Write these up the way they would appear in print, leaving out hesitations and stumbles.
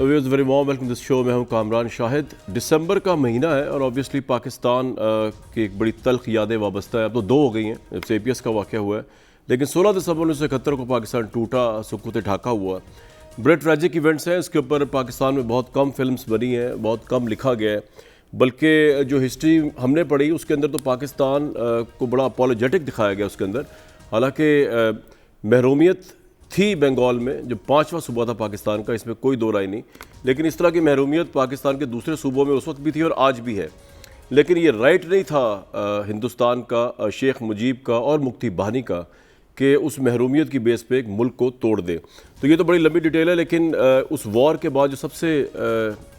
Very warm welcome this show में हूं कामरान शाहिद। दिसंबर का महीना है और ऑब्वियसली पाकिस्तान की एक बड़ी तल्ख यादें वाबस्ता है। अब तो 2 हो गई हैं जब से APS का वाक़या हुआ है, लेकिन 16 दिसंबर 1971 को पाकिस्तान टूटा, सुकूत ढाका हुआ। बड़े ट्रैजिक इवेंट्स हैं। इसके ऊपर पाकिस्तान में बहुत कम फिल्म्स बनी हैं, बहुत कम लिखा गया है, बल्कि जो हिस्ट्री हमने पढ़ी उसके अंदर तो पाकिस्तान को बड़ा अपॉलोजेटिक दिखाया गया उसके अंदर। हालांकि महरूमियत थी बंगाल में, जो 5वां सूबा था पाकिस्तान का, इसमें कोई दो राय नहीं, लेकिन इस तरह की महरूमियत पाकिस्तान के दूसरे सूबों में उस वक्त भी थी और आज भी है। लेकिन ये राइट नहीं था हिंदुस्तान का, शेख मुजीब का और मुफ्ती बहानी का कि उस महरूमियत की बेस पे एक मुल्क को तोड़ दे। तो ये तो बड़ी लंबी डिटेल है, लेकिन उस वॉर के बाद जो सबसे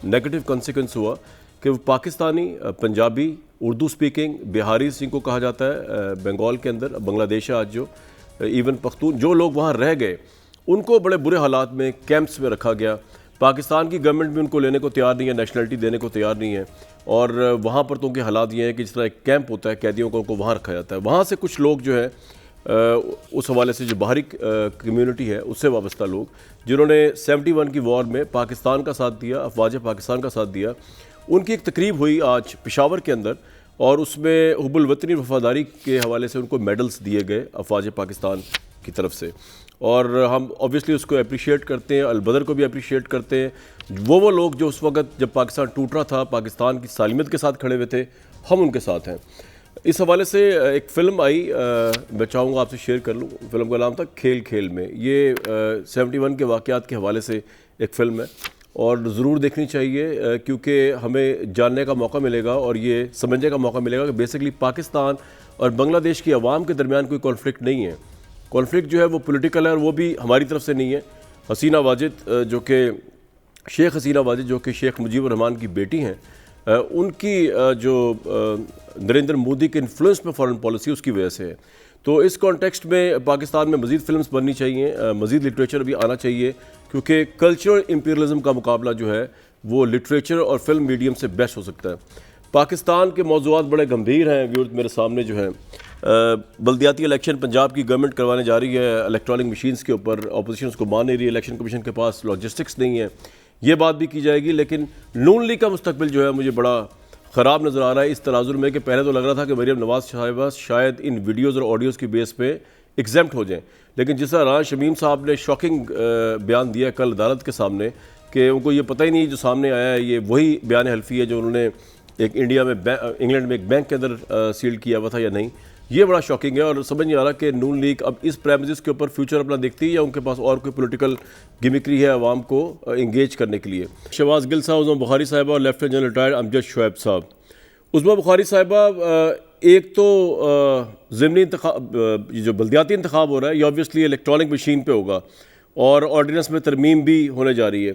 नेगेटिव कंसिक्वेंस हुआ कि वो पाकिस्तानी, पंजाबी, उर्दू स्पीकिंग, बिहारी जिनको कहा जाता है बंगाल के अंदर, बांग्लादेश आज जो, इवन पख्तून, जो लोग वहाँ रह गए उनको बड़े बुरे हालात में कैंप्स में रखा गया। पाकिस्तान की गवर्नमेंट भी उनको लेने को तैयार नहीं है, नेशनलिटी देने को तैयार नहीं है। और वहाँ पर तो उनके हालात ये हैं कि जिस तरह एक कैंप होता है कैदियों को, उनको वहाँ रखा जाता है। वहाँ से कुछ लोग जो है उस हवाले से जो बाहरी कम्यूनिटी है उससे वाबस्ता लोग, जिन्होंने 71 की वॉर में पाकिस्तान का साथ दिया, अफवाज पाकिस्तान का साथ दिया, उनकी एक तकरीब हुई आज पेशावर के अंदर और उसमें हुब्बुल वतनी वफादारी के हवाले से उनको मेडल्स दिए गए अफवाज पाकिस्तान की तरफ से। और हम ऑब्वियसली उसको अप्रिशिएट करते हैं, अलबदर को भी अप्रिशिएट करते हैं। वो लोग जो उस वक्त जब पाकिस्तान टूट रहा था पाकिस्तान की सालिमियत के साथ खड़े हुए थे, हम उनके साथ हैं। इस हवाले से एक फ़िल्म आई, मैं चाहूँगा आपसे शेयर कर लूँ। फिल्म का नाम था खेल खेल में। ये 71 के वाक़यात के हवाले से एक फ़िल्म है और ज़रूर देखनी चाहिए, क्योंकि हमें जानने का मौका मिलेगा और ये समझने का मौका मिलेगा कि बेसिकली पाकिस्तान और बांग्लादेश की आवाम के दरमियान कोई कॉन्फ्लिक्ट नहीं है। कॉन्फ्लिक्ट जो है वो पॉलिटिकल है और वो भी हमारी तरफ से नहीं है। हसीना वाजिद जो कि शेख हसीना वाजिद जो कि शेख मुजीब रहमान की बेटी हैं, उनकी जो नरेंद्र मोदी के इन्फ्लुएंस में फॉरेन पॉलिसी उसकी वजह से है। तो इस कॉन्टेक्स्ट में पाकिस्तान में मज़ीद फिल्म्स बननी चाहिए, मज़ीद लिटरेचर भी आना चाहिए, क्योंकि कल्चरल इंपीरियलिज्म का मुकाबला जो है वो लिटरेचर और फिल्म मीडियम से बेस्ट हो सकता है। पाकिस्तान के मौज़ूआत बड़े गंभीर हैं व्यूअर्स, मेरे सामने जो है बल्दियाती इलेक्शन पंजाब की गवर्नमेंट करवाने जा रही है इलेक्ट्रॉनिक मशीन्स के ऊपर। अपोजिशन उसको मान नहीं रही है, इलेक्शन कमीशन के पास लॉजिस्टिक्स नहीं है, ये बात भी की जाएगी। लेकिन नून लीग का मुस्तकबिल जो है मुझे बड़ा ख़राब नज़र आ रहा है इस तनाजुर में कि पहले तो लग रहा था कि मरीम नवाज़ साहिबा शायद इन वीडियोज़ और ऑडियोज़ की बेस पे एग्जेम्प्ट हो जाएं, लेकिन जिस तरह राना शमीम साहब ने शॉकिंग बयान दिया कल अदालत के सामने कि उनको ये पता ही नहीं जो सामने आया है ये वही बयान हल्फी है जो उन्होंने एक इंडिया में इंग्लैंड में एक बैंक के अंदर सील किया हुआ था या नहीं। ये बड़ा शॉकिंग है और समझ नहीं आ रहा कि नून लीग अब इस प्रेमिसेस के ऊपर फ्यूचर अपना देखती है या उनके पास और कोई पॉलिटिकल गिमिक्री है आवाम को इंगेज करने के लिए। शहबाज गिल साहब, उस्मा बुखारी साहिबा और lieutenant general retired Amjad Shoaib साहब। उस्मा बुखारी साहिबा, एक तो ज़िमनी जो बल्दियाती इंतखाब हो रहा है ये ऑब्वियसली इलेक्ट्रॉनिक मशीन पे होगा और ऑर्डिनेंस में तरमीम भी होने जा रही है।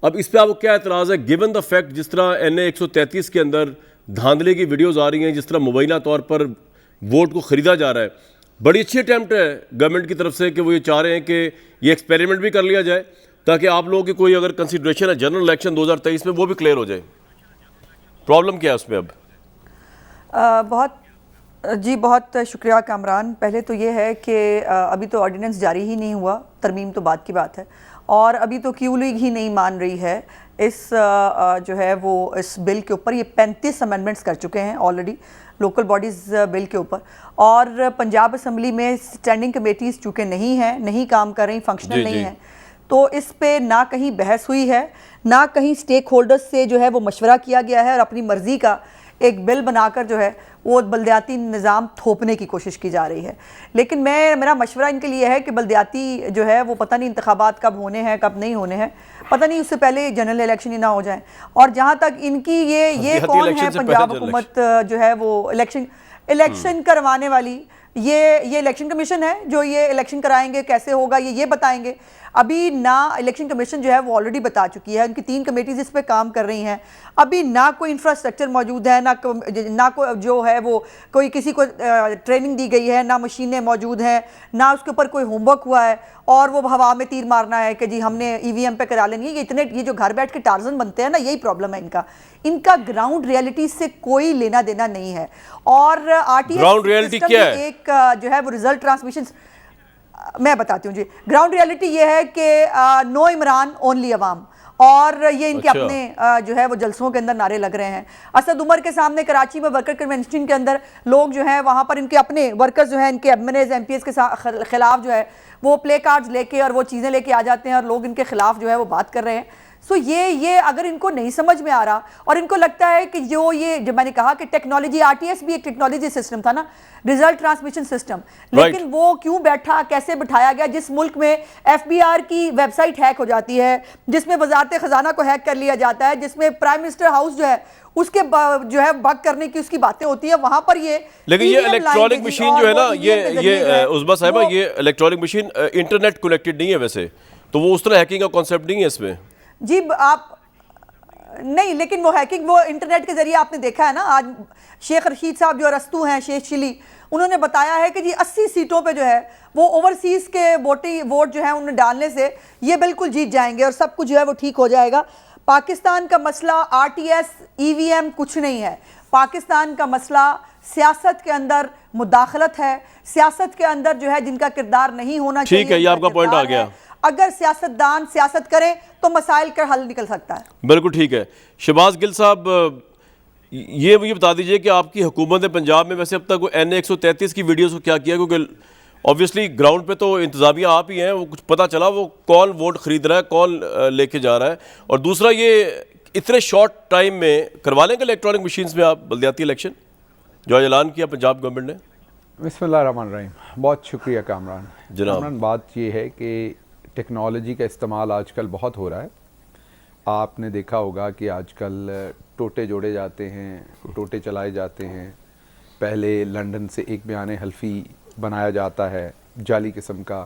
अब इस पर आपको क्या एतराज़ है गिवन द फैक्ट जिस तरह NA 133 के अंदर धांधले की वीडियोज़ आ रही हैं, जिस तरह मुबैना तौर पर वोट को ख़रीदा जा रहा है। बड़ी अच्छी अटैम्प्ट है गवर्नमेंट की तरफ से कि वो ये चाह रहे हैं कि ये एक्सपेरिमेंट भी कर लिया जाए ताकि आप लोगों की कोई अगर कंसिडरेशन है जनरल इलेक्शन 2023 में वो भी क्लियर हो जाए। प्रॉब्लम क्या है उसमें अब? बहुत शुक्रिया कामरान। पहले तो ये है कि अभी तो ऑर्डिनेंस जारी ही नहीं हुआ, तरमीम तो बात की बात है, और अभी तो क्यू लीग ही नहीं मान रही है इस जो है वो इस बिल के ऊपर। ये 35 अमेंडमेंट्स कर चुके हैं ऑलरेडी लोकल बॉडीज़ बिल के ऊपर, और पंजाब असम्बली में स्टैंडिंग कमेटीज़ चूँकि नहीं हैं, नहीं काम कर रही, फंक्शनल नहीं है, तो इस पे ना कहीं बहस हुई है, ना कहीं स्टेक होल्डर्स से जो है वो मशवरा किया गया है, और अपनी मर्ज़ी का एक बिल बनाकर जो है वो बल्दियाती निज़ाम थोपने की कोशिश की जा रही है। लेकिन मेरा मशवरा इनके लिए है कि बल्दियाती जो है वो पता नहीं इंतखाबात कब होने हैं कब नहीं होने हैं, पता नहीं उससे पहले जनरल इलेक्शन ही ना हो जाए। और जहाँ तक इनकी ये कौन है पंजाब हुकूमत जो है वो इलेक्शन करवाने वाली, ये इलेक्शन कमीशन है जो ये इलेक्शन कराएंगे, कैसे होगा ये बताएंगे। अभी ना इलेक्शन कमीशन जो है वो ऑलरेडी बता चुकी है, उनकी 3 कमेटीज इस पे काम कर रही हैं। अभी ना कोई इंफ्रास्ट्रक्चर मौजूद है, ना कोई जो है वो कोई किसी को ट्रेनिंग दी गई है, ना मशीनें मौजूद हैं, ना उसके ऊपर कोई होमवर्क हुआ है, और वो हवा में तीर मारना है कि जी हमने EVM पे करा लेनी है। ये जो घर बैठ के टार्जन बनते हैं ना, यही प्रॉब्लम है इनका ग्राउंड रियलिटी से कोई लेना देना नहीं है। और RTS सिस्टम में एक जो है वो रिजल्ट ट्रांसमिशन मैं बताती हूँ जी। ग्राउंड रियलिटी ये है कि नो इमरान ओनली अवाम, और ये इनके अच्छा। अपने जो है वो जलसों के अंदर नारे लग रहे हैं। असद उमर के सामने कराची में वर्कर कन्वेंशन के अंदर लोग जो है वहाँ पर इनके अपने वर्कर्स जो है इनके एमएनएज एमपीएस के खिलाफ जो है वो प्ले कार्ड्स लेके और वो चीज़ें लेके आ जाते हैं और लोग इनके खिलाफ जो है वो बात कर रहे हैं। सो ये अगर इनको नहीं समझ में आ रहा और इनको लगता है कि जो मैंने कहा कि टेक्नोलॉजी, आरटीएस भी एक टेक्नोलॉजी सिस्टम था ना, रिजल्ट ट्रांसमिशन सिस्टम, लेकिन वो क्यों बैठा, कैसे बिठाया गया जिस मुल्क में एफबीआर की वेबसाइट हैक हो जाती है, जिसमें वजारत खजाना को हैक कर लिया जाता है, जिसमें प्राइम मिनिस्टर हाउस जो है उसके जो है बग करने की उसकी बातें होती है, वहां पर ये लेकिन ये इलेक्ट्रॉनिक मशीन जो है ना, ये उस्मा साहिबा, ये इलेक्ट्रॉनिक मशीन इंटरनेट कनेक्टेड नहीं है वैसे, तो वो उस तरह हैकिंग का कॉन्सेप्ट नहीं है इसमें जी। आप नहीं, लेकिन वो हैकिंग वो इंटरनेट के जरिए आपने देखा है ना। आज शेख रशीद साहब जो रस्तू हैं, शेख चिली, उन्होंने बताया है कि जी 80 सीटों पे जो है वो ओवरसीज के वोट जो है उन्हें डालने से ये बिल्कुल जीत जाएंगे और सब कुछ जो है वो ठीक हो जाएगा। पाकिस्तान का मसला आरटीएस ईवीएम कुछ नहीं है। पाकिस्तान का मसला सियासत के अंदर मुदाखलत है, सियासत के अंदर जो है जिनका किरदार नहीं होना चाहिए। ठीक है, ये आपका पॉइंट आ गया। अगर सियासतदान सियासत करें तो मसाइल का हल निकल सकता है। बिल्कुल ठीक है। शहबाज गिल साहब, ये मुझे बता दीजिए कि आपकी हुकूमत पंजाब में वैसे अब तक NA 133 की वीडियोस को क्या किया, क्योंकि ऑब्वियसली ग्राउंड पे तो इंतजामिया आप ही हैं, वो कुछ पता चला वो कौन वोट खरीद रहा है, कौन लेके जा रहा है, और दूसरा ये इतने शॉर्ट टाइम में करवा लेंगे इलेक्ट्रॉनिक मशीन्स में आप बल्दियाती इलेक्शन जो आज ऐलान किया पंजाब गवर्नमेंट ने? बिस्मिल्लाहिर्रहमानिर्रहीम। बहुत शुक्रिया कामरान। जनाब, कामरान, बात ये है कि टेक्नोलॉजी का इस्तेमाल आजकल बहुत हो रहा है। आपने देखा होगा कि आजकल टोटे जोड़े जाते हैं, टोटे चलाए जाते हैं। पहले लंदन से एक बयान हल्फी बनाया जाता है जाली किस्म का,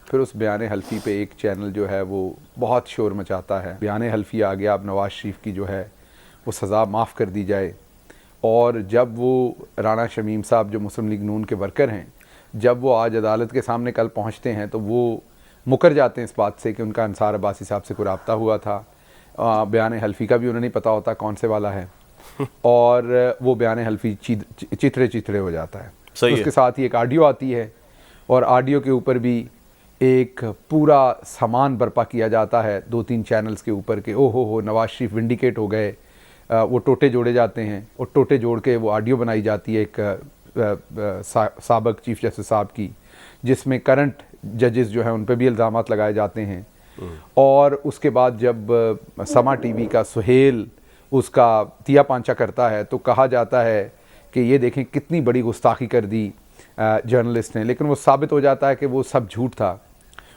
फिर उस बयान हल्फी पे एक चैनल जो है वो बहुत शोर मचाता है, बयान हल्फी आ गया, अब नवाज शरीफ की जो है वो सज़ा माफ़ कर दी जाए। और जब वो राना शमीम साहब जो मुस्लिम लीग नून के वर्कर हैं, जब वो आज अदालत के सामने कल पहुँचते हैं तो वो मुकर जाते हैं इस बात से कि उनका अंसार अब्बासी साहब से कोई रब्ता हुआ था। बयान हल्फी का भी उन्हें नहीं पता होता कौन से वाला है और वो बयान हल्फी चिथड़े हो जाता है। तो उसके साथ ही एक ऑडियो आती है और ऑडियो के ऊपर भी एक पूरा सामान बर्पा किया जाता है 2-3 चैनल्स के ऊपर के ओ हो नवाज शरीफ विंडिकेट हो गए। वो टोटे जोड़े जाते हैं और टोटे जोड़ के वो ऑडियो बनाई जाती है एक साबिक चीफ जस्टिस साहब की, जिसमें करंट जजेस जो हैं उन पर भी इल्ज़ामात लगाए जाते हैं। और उसके बाद जब समा टीवी का सुहेल उसका तिया पांचा करता है तो कहा जाता है कि ये देखें कितनी बड़ी गुस्ताखी कर दी जर्नलिस्ट ने, लेकिन वो साबित हो जाता है कि वो सब झूठ था।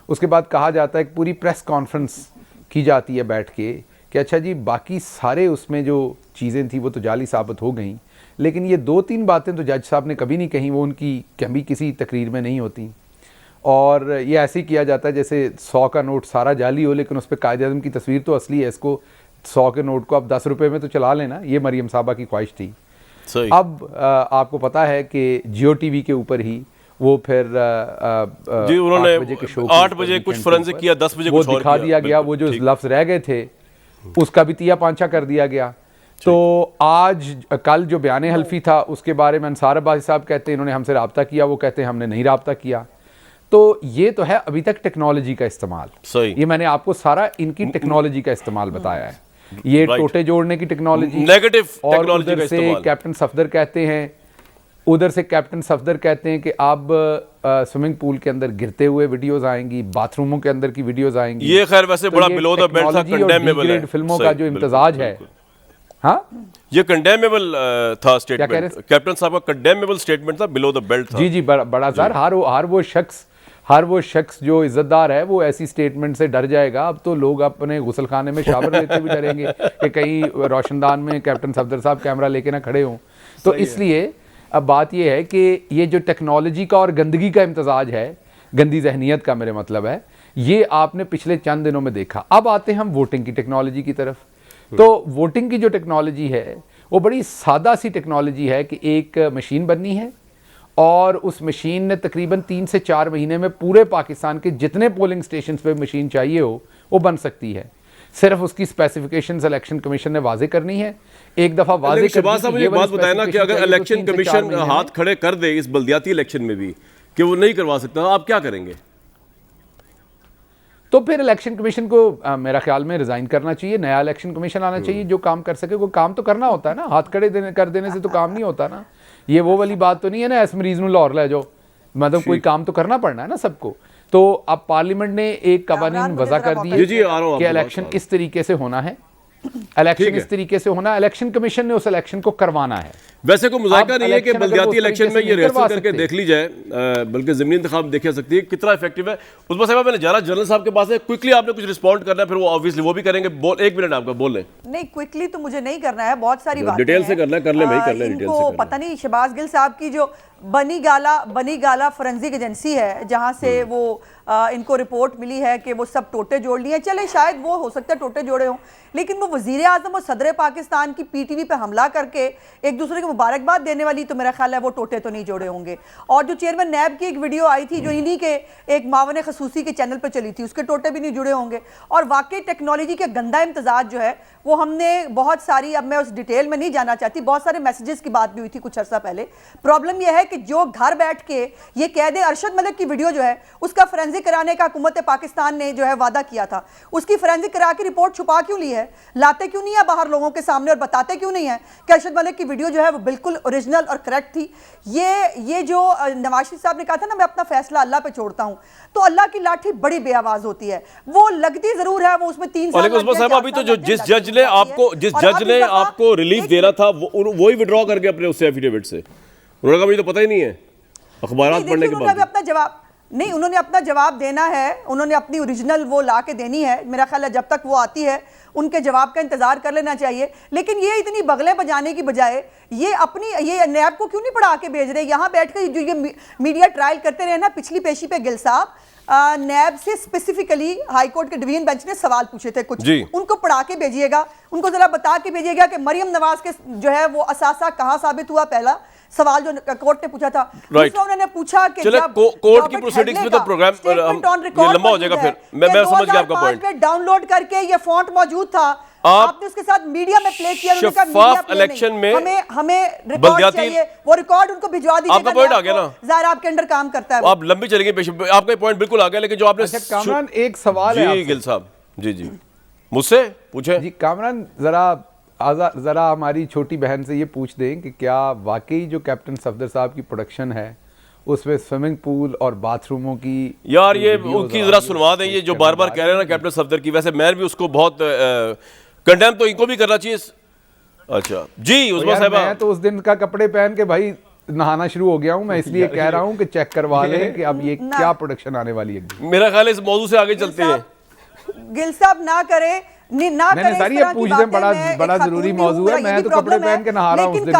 उसके बाद कहा जाता है कि पूरी प्रेस कॉन्फ्रेंस की जाती है बैठ के कि अच्छा जी बाकी सारे उसमें जो चीज़ें थी वो तो जाली साबित हो गई, लेकिन ये 2-3 बातें तो जज साहब ने कभी नहीं कही, वो उनकी कभी किसी तकरीर में नहीं होती। और ये ऐसे ही किया जाता है जैसे 100 का नोट सारा जाली हो लेकिन उस पर कायदे-आज़म की तस्वीर तो असली है, इसको 100 के नोट को आप 10 रुपये में तो चला लेना। ये मरियम साहबा की ख्वाहिश थी। सही। अब आपको पता है कि जियो टीवी के ऊपर ही वो फिर जी उन्होंने 8 बजे कुछ फोरेंसिक किया, 10 बजे वो दिखा दिया गया, वो जो लफ्ज़ रह गए थे उसका भी तिया पांचा कर दिया गया। तो आज कल जो बयान हल्फी था उसके बारे में अंसार अब्बासी साहब कहते हैं इन्होंने हमसे रब्ता किया, वो कहते हैं हमने नहीं रब्ता किया। तो ये तो है अभी तक टेक्नोलॉजी का इस्तेमाल। सही। ये मैंने आपको सारा इनकी टेक्नोलॉजी का इस्तेमाल बताया है। ये टोटे जोड़ने की टेक्नोलॉजी, नेगेटिव और टेक्नोलॉजी का उधर से इस्तेमाल। कैप्टन सफदर कहते हैं, उधर से कैप्टन सफदर कहते हैं कि अब स्विमिंग पूल के अंदर गिरते हुए वीडियोस आएंगी, बाथरूमों के अंदर की वीडियोस आएंगी। ये खैर वैसे तो बड़ा ये बिलो द बेल्ट था, टेक्नोलॉजी और कंडेमेबल है। डिग्रेड फिल्मों सही, का जो बिल्कुल, इम्तजाज है, बिल्कुल। हाँ ये कंडेमेबल था स्टेटमेंट, कह रहे? कैप्टन साहब का कंडेमेबल स्टेटमेंट था, बिलो द बेल्ट था। जी जी, बड़ा सर हर वो शख्स जो इज्जतदार है वो ऐसी स्टेटमेंट से डर जाएगा। अब तो लोग अपने गुसल खाने में शावर लेते भी डरेंगे कि कहीं रोशनदान में कैप्टन सफदर साहब कैमरा लेके ना खड़े हों। तो इसलिए अब बात यह है कि ये जो टेक्नोलॉजी का और गंदगी का इम्तजाज है, गंदी जहनीत का मेरे मतलब है, ये आपने पिछले चंद दिनों में देखा। अब आते हैं हम वोटिंग की टेक्नोलॉजी की तरफ। तो वोटिंग की जो टेक्नोलॉजी है वो बड़ी सादा सी टेक्नोलॉजी है कि एक मशीन बननी है और उस मशीन ने तकरीबन 3 से 4 महीने में पूरे पाकिस्तान के जितने पोलिंग स्टेशन पे मशीन चाहिए हो वो बन सकती है। सिर्फ उसकी स्पेसिफिकेशंस इलेक्शन कमीशन ने वाजे करनी है। एक दफ़ा वाजे शहबाज साहब मुझे बात बताया ना कि अगर इलेक्शन कमीशन हाथ खड़े कर दे इस बल्दियाती इलेक्शन में भी कि वो नहीं करवा सकता, आप क्या करेंगे? तो फिर इलेक्शन कमीशन को मेरा ख्याल में रिजाइन करना चाहिए, नया इलेक्शन कमीशन आना चाहिए जो काम कर सके। कोई काम तो करना होता है ना, हाथ खड़े कर देने से तो काम नहीं होता ना। ये वो वाली बात तो नहीं है ना, इस मरीज में लाहौर ले जाओ, मतलब कोई काम तो करना पड़ना है ना सबको। तो अब पार्लियामेंट ने एक कवानीन वज़ा कर दी कि इलेक्शन इस तरीके से होना है, इलेक्शन इस तरीके से होना, इलेक्शन कमीशन ने उस इलेक्शन को करवाना है। वैसे कोई मुज़ाहिरा नहीं है कि बल्दियाती इलेक्शन में ये रिहर्सल करके देख ली जाए, बल्कि ज़मीनी इंतखाब देखे जा सकती है कितना इफेक्टिव है। उस साहब मैंने जाना जनरल साहब के पास है, क्विकली आपने कुछ रिस्पॉन्ड करना है, फिर वो ऑब्वियसली वो भी करेंगे। बोल, 1 मिनट आपका, बोल लें। नहीं, क्विकली तो मुझे नहीं करना है, बहुत सारी बातें डिटेल से करना है, कर ले भाई, कर ले डिटेल से। इनको पता नहीं शहबाज गिल साहब की जो बनी गाला फोरेंसिक एजेंसी है, जहां से वो इनको रिपोर्ट मिली है कि वो सब टोटे जोड़ लिए, चले शायद वो हो सकता है टोटे जोड़े हों, लेकिन वो वजीर आजम और सदर पाकिस्तान की पीटीवी पे हमला करके एक दूसरे को मुबारकबाद देने वाली, तो मेरा ख्याल है वो टोटे तो नहीं जोड़े होंगे। और जो चेयरमैन नैब की एक वीडियो आई थी जो इन्हीं के एक मावन खसूसी के चैनल पर चली थी, उसके टोटे भी नहीं जुड़े होंगे। और वाकई टेक्नोलॉजी के गंदा इम्तजाज जो है वो हमने बहुत सारी, अब मैं उस डिटेल में नहीं जाना चाहती, बहुत सारे मैसेजेस की बात भी हुई थी कुछ अर्सा पहले। प्रॉब्लम यह है कि जो घर बैठ के ये कह दे अरशद मलिक की वीडियो जो है उसका फोरेंसिक कराने का हुकूमत पाकिस्तान ने जो है वादा किया था, उसकी फोरेंसिक करा के रिपोर्ट छुपा क्यों ली है, लाते क्यों नहीं है बाहर लोगों के सामने और बताते क्यों नहीं है कि अरशद मलिक की वीडियो जो है वो बिल्कुल ओरिजिनल और करेक्ट थी। ये जो नवाज शरीफ साहब ने कहा था ना, मैं अपना फैसला अल्लाह पे छोड़ता हूं, तो अल्लाह की लाठी बड़ी बेआवाज होती है, वो लगती जरूर है, वो उसमें 3 साल अभी तो जो जिस जज ने आपको रिलीफ दे रहा था वो ही विड्रॉ करके अपने उससे एफिडेविट से, उन्होंने कहा मुझे तो पता ही नहीं है, अखबारात पढ़ने के बाद अपना जवाब नहीं, उन्होंने अपना जवाब देना है, उन्होंने अपनी ओरिजिनल वो ला के देनी है। मेरा ख्याल है जब तक वो आती है उनके जवाब का इंतजार कर लेना चाहिए। लेकिन ये इतनी बगले बजाने की बजाय ये अपनी ये नैब को क्यों नहीं पढ़ा के भेज रहे, यहाँ बैठ कर जो ये मीडिया ट्रायल करते रहे ना, पिछली पेशी पे गिल साहब नैब से स्पेसिफिकली हाईकोर्ट के डिवीजन बेंच ने सवाल पूछे थे कुछ, उनको पढ़ा के भेजिएगा, उनको जरा बता के भेजिएगा कि मरियम नवाज के जो है वो असासा कहाँ साबित हुआ। पहला सवाल जो कोर्ट ने पूछा था, दूसरा उन्होंने पूछा कि जब कोर्ट की प्रोसीडिंग्स में तो प्रोग्राम ये लंबा हो जाएगा, फिर मैं समझ गया आपका पॉइंट। डाउनलोड करके ये फॉन्ट मौजूद था, आपने उसके साथ मीडिया में प्ले किया, शफाफ इलेक्शन में हमें रिकॉर्ड चाहिए, वो रिकॉर्ड उनको भिजवा दीजिए। आपका पॉइंट आ गया ना, ज़ाहिर आपके अंडर काम करता है, आप लंबी चलेंगे पेश, आपका पॉइंट बिल्कुल आ गया। लेकिन जो आपने कामरान एक सवाल है जी गिल साहब, जी मुझसे पूछे जी कामरान, जरा हमारी छोटी बहन से ये पूछ दें कि क्या वाकई जो कैप्टन सफदर साहब की प्रोडक्शन है उसमें स्विमिंग पूल और बाथरूमों की, यार ये उनकी जरा सुनवा दें, ये जो बार बार कह रहे हैं ना कैप्टन सफदर की, वैसे मैं भी उसको बहुत कंडेम तो इनको भी करना चाहिए। अच्छा जी उस्मान साहब, मैं तो उस दिन का कपड़े पहन के भाई नहाना शुरू हो गया हूं, मैं इसलिए कह रहा हूं कि चेक करवा लें कि अब ये क्या प्रोडक्शन आने वाली है। मेरा ख्याल है इस मौजू से आगे चलते हैं। गिल साहब ना करे नहीं सर, ये पूछ दें, बड़ा जरूरी मौजू है, मैं तो कपड़े पहन के नहा रहा हूं। लेकिन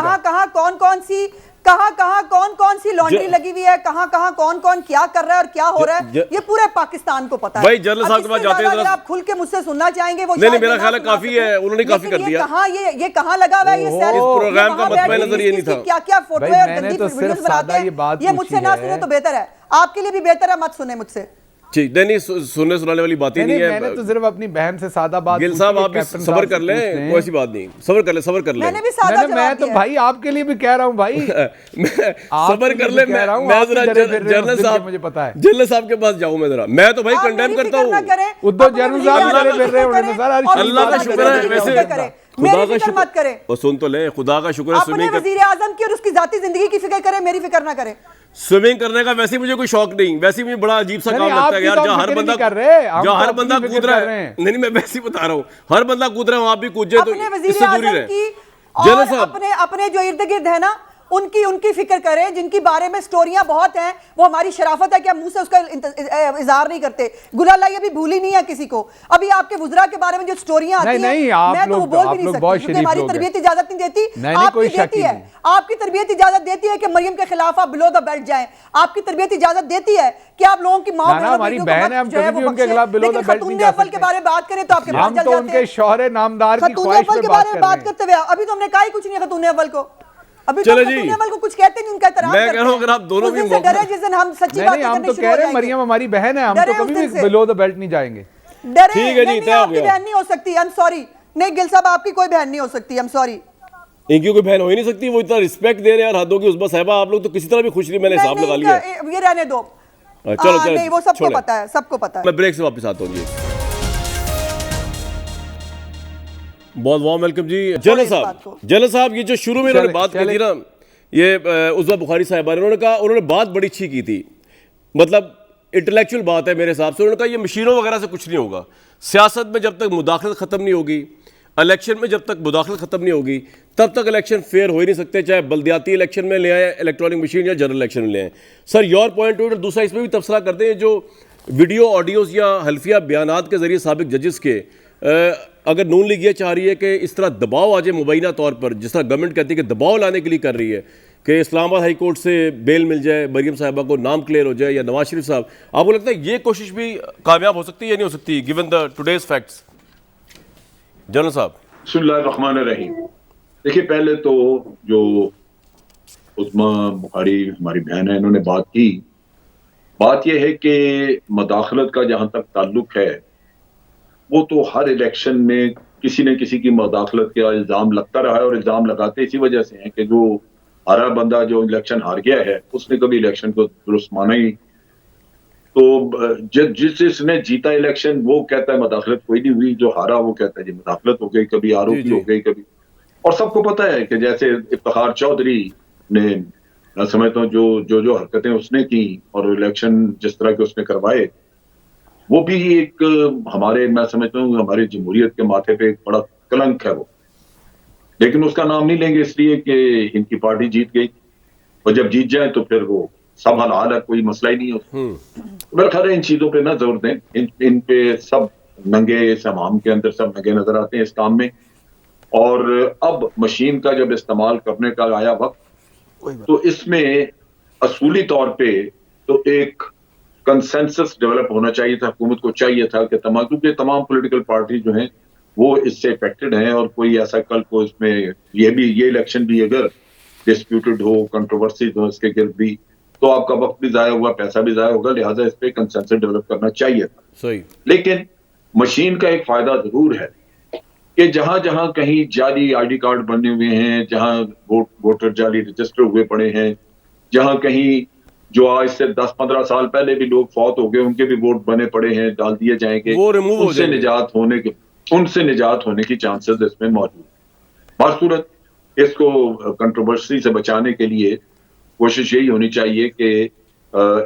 कहां कौन सी लॉन्ड्री लगी हुई है, कहां कौन क्या कर रहा है और क्या हो रहा है, ये पूरे पाकिस्तान को पता है। भाई जनरल साहब के पास जाते हैं, आप खुल के मुझसे सुनना चाहेंगे वो नहीं, मेरा ख्याल है काफी है, उन्होंने काफी कर दिया। ये कहां लगा हुआ है, ये प्रोग्राम का मतलब नजर ये नहीं था, क्या फोटो है और गंदी वीडियोस बनाते हैं, ये मुझसे ना सुने तो बेहतर है, आपके लिए भी बेहतर है मत सुने मुझसे। नहीं सुनने सुनाने वाली बात ही नहीं है। मैंने तो सिर्फ अपनी बहन से सादा बात। गिल साहब आप सब्र कर लें, कोई ऐसी बात नहीं, सब्र कर ले। मैंने भी सादा जवाब मैं तो भाई आपके लिए भी कह रहा हूं भाई, सब्र कर ले। मैं जरा जनरल साहब, मुझे पता है जनरल साहब के पास जाऊं मैं जरा, मैं तो भाई कंडेम करता हूं। उद्धव जनरल साहब अल्लाह का शुक्र है, वैसे खुदा का शुक्र मत करें, और सुन तो ले, खुदा का शुक्र है अपने वजीर आजम की और उसकी जाती जिंदगी की फिक्र करें, मेरी फिक्र ना करें। स्विमिंग करने का वैसे मुझे कोई शौक नहीं, वैसे मुझे बड़ा अजीब सा काम लगता है यार, जहाँ हर बंदा कूद रहा है। नहीं मैं वैसे ही बता रहा हूँ, हर बंदा कूद रहा है, आप भी कूद जाए तो इससे दूरी रहे। जनरल साहब अपने जो इर्द गिर्द है ना उनकी फिक्र करें, जिनकी बारे में स्टोरियां बहुत हैं, वो हमारी शराफत है कि हम मुंह से उसका इजहार नहीं करते। गुलाला ये भी भूली नहीं है किसी को। अभी आपके वुज़रा के बारे में जो स्टोरियां आती हैं, मैं तो वो बोल भी नहीं सकती क्योंकि हमारी तरबियत इजाजत नहीं देती। आपकी देती है, आपकी तरबियत इजाजत देती है कि मरियम के खिलाफ आप बिलो द बेल्ट जाएं, आपकी तरबियत इजाजत देती है कि आप लोगों की माँ हमारी बहन है, हम कभी भी उनके खिलाफ बिलो द बेल्ट नहीं जा सकते। के बारे में बात करें तो आपके पास हम तो उनके शौहरे नामदार की ख्वाहिश पे बात करते हुए अभी तो हमने कहा ही कुछ नहीं खतून अव्वल को, अभी चलो जी को कुछ कहते नहीं, उनका एहतराम मैं कह रहा हूं अगर आप दोनों भी डरे जिस दिन हम सच्ची बात हम तो कह रहे हैं मरियम हमारी बहन है, हम तो कभी भी बिलो द बेल्ट नहीं जाएंगे। डरे ठीक है जी, तय हो गया। बहन नहीं हो सकती, आई एम सॉरी। नहीं गिल साहब आपकी कोई बहन नहीं हो सकती, आई एम सॉरी। इनकी कोई बहन हो ही नहीं सकती, वो इतना रिस्पेक्ट दे रहे हैं यार, हदों की उस्मा साहिबा, आप लोग तो किसी तरह भी खुश नहीं, मैंने हिसाब लगा लिया। ये रहने दो, चलो चलो नहीं, वो सबको छोड़ें। पता है, सबको पता है। मैं ब्रेक से वापस आता हूँ जी। बहुत वार्म वेलकम जी जनरल इस बात साहब। को। जनरल साहब, ये जो शुरू में इन्होंने चले- बात की चले- थी ना, ये उज़्मा बुखारी साहिबा ने, उन्होंने कहा, उन्होंने बात बड़ी अच्छी की थी, मतलब इंटेलेक्चुअल बात है मेरे हिसाब से। उन्होंने कहा ये मशीनों वगैरह से कुछ नहीं होगा, सियासत में जब तक मुदाखलत ख़त्म नहीं होगी, इलेक्शन में जब तक मुदाखलत ख़त्म नहीं होगी, तब तक इलेक्शन फेयर हो ही नहीं सकते, चाहे बल्दियाती इलेक्शन में ले आए इलेक्ट्रॉनिक मशीन या जनरल इलेक्शन में ले आए। सर योर पॉइंट टू, दूसरा इसमें भी तबसरा करते हैं, जो वीडियो ऑडियोज़ या हल्फिया बयानात के ज़रिए साबिक जजेस के, अगर नून लीग ये चाह रही है कि इस तरह दबाव आ जाए मुबैना तौर पर, जिस तरह गवर्नमेंट कहती है कि दबाव लाने के लिए कर रही है कि इस्लामाबाद हाई कोर्ट से बेल मिल जाए, मरियम साहिबा को नाम क्लियर हो जाए, या नवाज शरीफ साहब, आपको लगता है ये कोशिश भी कामयाब हो सकती है या नहीं हो सकती given the today's facts? General साहब। बिस्मिल्लाहिर्रहमानिर्रहीम। देखिए, पहले तो जो उस्मा बुखारी हमारी बहन है, इन्होंने बात की, बात यह है कि मदाखलत का जहां तक ताल्लुक है, वो तो हर इलेक्शन में किसी न किसी की मदाखलत का इल्जाम लगता रहा है, और इल्जाम लगाते इसी वजह से हैं कि जो हारा बंदा जो इलेक्शन हार गया है, उसने कभी इलेक्शन को दुरुस्त माना ही। तो जिसने जीता इलेक्शन वो कहता है मदाखलत कोई नहीं हुई, जो हारा वो कहता है जी मदाखलत हो गई, कभी आरोपी हो गई कभी। और सबको पता है कि जैसे इफ्तिखार चौधरी ने, मैं समझता हूँ जो हरकतें उसने की और इलेक्शन जिस तरह के उसने करवाए, वो भी एक हमारे, मैं समझता हूँ हमारी जमहूरियत के माथे पे एक बड़ा कलंक है वो। लेकिन उसका नाम नहीं लेंगे इसलिए कि इनकी पार्टी जीत गई, और जब जीत जाए तो फिर वो सब हलाल है, कोई मसला ही नहीं है। मेरा ख्याल है इन चीजों पे ना जोर दें, इन पे सब नंगे, इस हमाम के अंदर सब नंगे नजर आते हैं इस काम में। और अब मशीन का जब इस्तेमाल करने का आया वक्त, तो इसमें असूली तौर पे तो एक कंसेंसस डेवलप होना चाहिए था, हुकूमत को चाहिए था कि तमाम, क्योंकि तमाम पॉलिटिकल पार्टी जो हैं वो इससे इफेक्टेड हैं, और कोई ऐसा कल को इसमें ये इलेक्शन भी अगर डिस्प्यूटेड हो, कंट्रोवर्सीज हो इसके गिर्द भी, तो आपका वक्त भी जाया हुआ, पैसा भी जाया होगा, लिहाजा इस पे कंसेंसस डेवलप करना चाहिए था। सही। लेकिन मशीन का एक फायदा जरूर है कि जहां जहां कहीं जाली आईडी कार्ड बने हुए हैं, जहां वोटर जाली रजिस्टर हुए पड़े हैं, जहां कहीं जो आज से 10-15 साल पहले भी लोग फौत हो गए, उनके भी वोट बने पड़े हैं, डाल दिए जाएंगे, वो रिमूव हो उनसे निजात होने की चांसेस इसमें मौजूद। बासूरत इसको कंट्रोवर्सी से बचाने के लिए कोशिश यही होनी चाहिए कि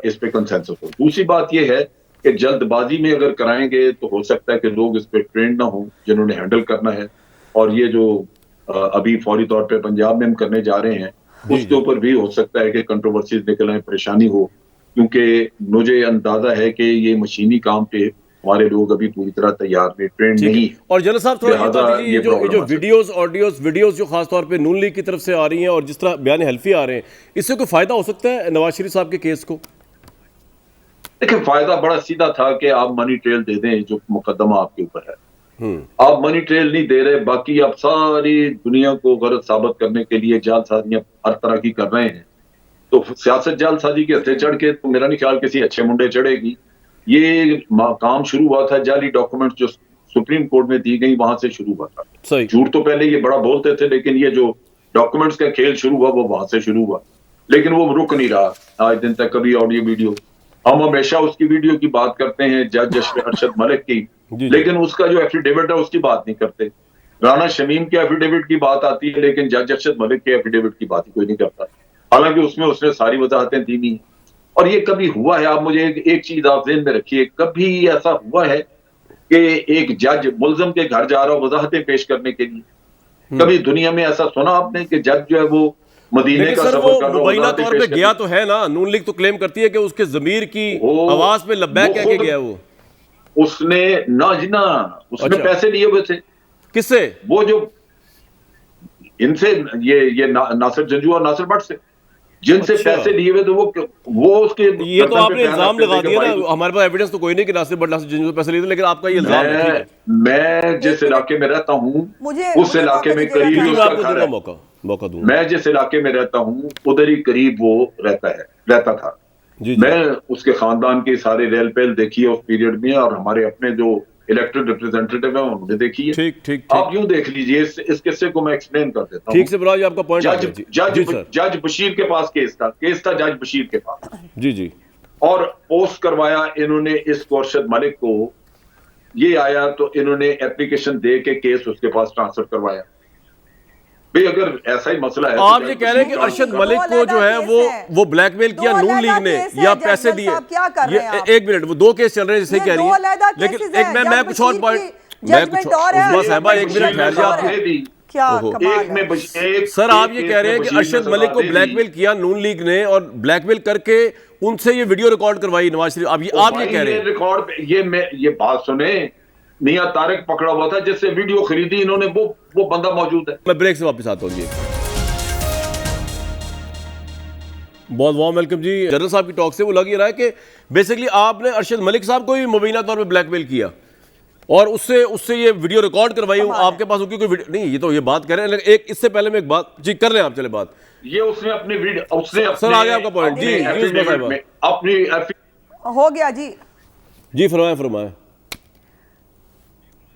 इस पे कंसेंसस हो। दूसरी बात यह है कि जल्दबाजी में अगर कराएंगे तो हो सकता है कि लोग इस पे ट्रेंड ना हो जिन्होंने हैंडल करना है, और ये जो अभी फौरी तौर पे पंजाब में हम करने जा रहे हैं, उसके ऊपर भी हो सकता है कि कंट्रोवर्सीज निकल आए, परेशानी हो, क्योंकि मुझे अंदाजा है कि ये मशीनी काम पे हमारे लोग अभी पूरी तरह तैयार नहीं, ट्रेंड नहीं। और जनरल साहब थोड़ा ये बता दीजिए, ये जो वीडियोस जो खास तौर पे नून लीग की तरफ से आ रही हैं और जिस तरह बयान हल्फी आ रहे हैं, इससे कोई फायदा हो सकता है नवाज शरीफ साहब के केस को? देखिए, फायदा बड़ा सीधा था कि आप मनी ट्रेल दे दें, जो मुकदमा आपके ऊपर है, आप मनी ट्रेल नहीं दे रहे, बाकी आप सारी दुनिया को गलत साबित करने के लिए जालसाजियां हर तरह की कर रहे हैं। तो सियासत जालसाजी के हत्थे चढ़ के तो मेरा नहीं ख्याल किसी अच्छे मुंडे चढ़ेगी। ये काम शुरू हुआ था, जाली डॉक्यूमेंट जो सुप्रीम कोर्ट में दी गई वहां से शुरू हुआ था। झूठ तो पहले ये बड़ा बोलते थे, लेकिन ये जो डॉक्यूमेंट्स का खेल शुरू हुआ वो वहां से शुरू हुआ, लेकिन वो रुक नहीं रहा आज दिन तक। कभी ऑडियो वीडियो, हम हमेशा उसकी वीडियो की बात करते हैं, जज अरशद मलिक की, लेकिन उसका जो एफिडेविट है उसकी बात नहीं करते। राना शमीम के एफिडेविट की बात आती है, लेकिन जज अरशद मलिक के एफिडेविट की बात ही कोई नहीं करता, हालांकि उसमें उसने सारी वजाहतें दी नहीं। और ये कभी हुआ है, आप मुझे एक चीज आप ज़हन में रखिए, कभी ऐसा हुआ है कि एक जज मुल्ज़म के घर जा रहा हो वजाहतें पेश करने के लिए? कभी दुनिया में ऐसा सुना आपने कि जज जो है वो मदीने का सफर कर रहा हो? मुबैना तौर पे गया तो है ना, नून लीग तो क्लेम करती है कि उसके जमीर की आवाज पे लब्बैक कह के गया वो। उसने उसने पैसे लिए हुए थे। किससे? वो जो इनसे, ये नासिर जंजू और नासिर भट्ट से, जिनसे पैसे लिए हुए थे वो उसके, ये तो आपने इल्जाम लगा दिया ना, हमारे पास एविडेंस तो कोई नहीं कि नासिर भट्ट नासिर जंजू से पैसे लिए थे, लेकिन आपका ये इल्जाम है। मैं जिस इलाके में रहता हूँ उस इलाके में करीब ही उसका घर है। मौका दूंगा। मैं जिस इलाके में रहता हूँ उधर ही करीब वो रहता था। मैं उसके खानदान के सारे रेल पेल देखी है उस पीरियड में, और हमारे अपने जो इलेक्टेड रिप्रेजेंटेटिव है उन्होंने देखी है। ठीक आप यूं देख लीजिए, इस किस्से को मैं एक्सप्लेन कर देता हूँ। ठीक से बुलाइए, आपका पॉइंट। जज बशीर के पास केस था जज बशीर के पास। जी। और पोस्ट करवाया इन्होंने इसको अरशद मलिक को, ये आया तो इन्होंने एप्लीकेशन दे के केस उसके पास ट्रांसफर करवाया। भाई अगर ऐसा ही मसला है आप ये कह रहे हैं कि अरशद मलिक को जो है वो ब्लैकमेल किया नून लीग ने या पैसे दिए? ये एक मिनट, वो दो केस चल रहे हैं जैसे कह रही है, लेकिन एक मैं कुछ और पॉइंट, मैं कुछ उस्मा साहबा एक मिनट ठहर जाए। क्या एक में एक सर आप ये कह रहे हैं कि अरशद मलिक को ब्लैकमेल किया नून लीग ने और ब्लैकमेल करके उनसे ये वीडियो रिकॉर्ड करवाई नवाज शरीफ, आप ये कह रहे हैं? रिकॉर्ड ये बात सुने, मियां तारिक पकड़ा हुआ था जिससे वीडियो खरीदी इन्होंने, वो बंदा मौजूद है। मैं ब्रेक से वापस आता हूँ जी। बहुत वार्म वेलकम जी। जनरल साहब की टॉक से वो लग ही रहा है कि बेसिकली आपने अरशद मलिक साहब को भी मुबीना तौर पे ब्लैकमेल किया और उससे ये वीडियो रिकॉर्ड करवाई। आपके पास उनकी कोई वीडियो नहीं, ये तो ये बात कर रहे हैं, लेकिन एक इससे पहले मैं एक बात जी कर लें आप, चले बात ये उसने अपनी वीडियो, उसने सर आ गया आपका पॉइंट जी, अपनी हो गया जी फरमाएं